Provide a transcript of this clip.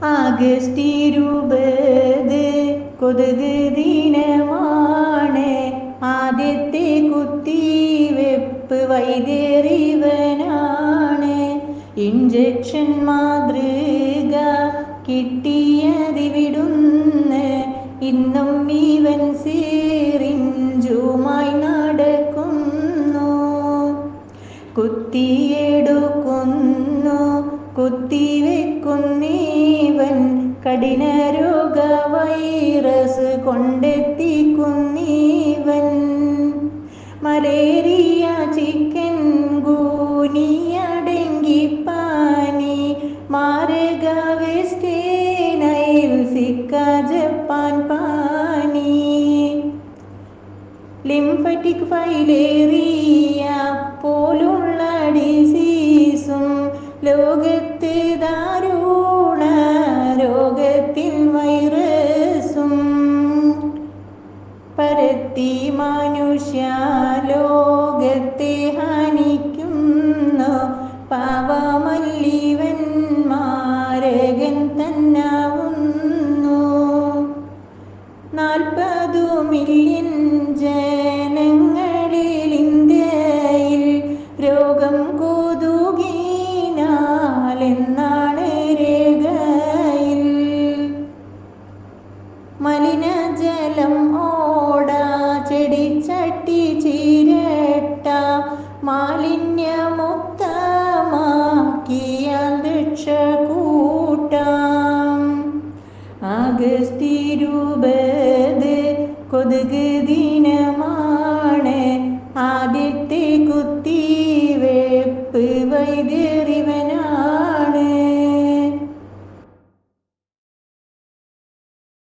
August 20 കൊതുക് ദിനമാണ്. ആദ്യത്തെ കുത്തിവെപ്പ് വൈദ്യറിവനാണ്. ഇഞ്ചക്ഷൻ മാതൃക കിട്ടിയതിവിടുന്ന്. ഇന്നും ഇവൻ സിറിഞ്ചുമായി നടക്കുന്നു. കുത്തിയെടുക്കുന്നു കുത്തിവെക്കുന്നീവൻ. കഠിനരോഗ വൈറസ് കൊണ്ടെത്തിക്കുന്നീവൻ. മലേറിയ, ചിക്കൻ ഗുനിയ, ഡെങ്കിപ്പനി, മാരക വെസ്റ്റ് നൈൽ, സിക്ക, ജപ്പാൻ പനി, ലിംഫറ്റിക് ഫൈലേറിയ പോലുള്ള ഡിസീസും ലോകത്ത് ദാരുണ രോഗത്തിൽ വൈറസും പരത്തി മനുഷ്യ ലോകത്തെ ഹനിക്കുന്നു. പാവമല്ലിവൻ മാരകൻ തന്നാവുന്നു. 40 മില്യൺ ജനങ്ങളിൽ ഇന്ത്യയിൽ രോഗം കൊതുകിനാലെന്നാണ് രേഖയിൽ. മലിനജലം, ഓട, ചെടിച്ചട്ടി, ചിരട്ട മാലിന്യമുക്തമാക്കിയാൽ രക്ഷകൂട്ടാം. ആഗസ്റ്റ് 20 കൊതുക് ദിനമാണ്. ആദ്യത്തെ കുത്തിവെപ്പ് വൈദ്യറിവനാണ്.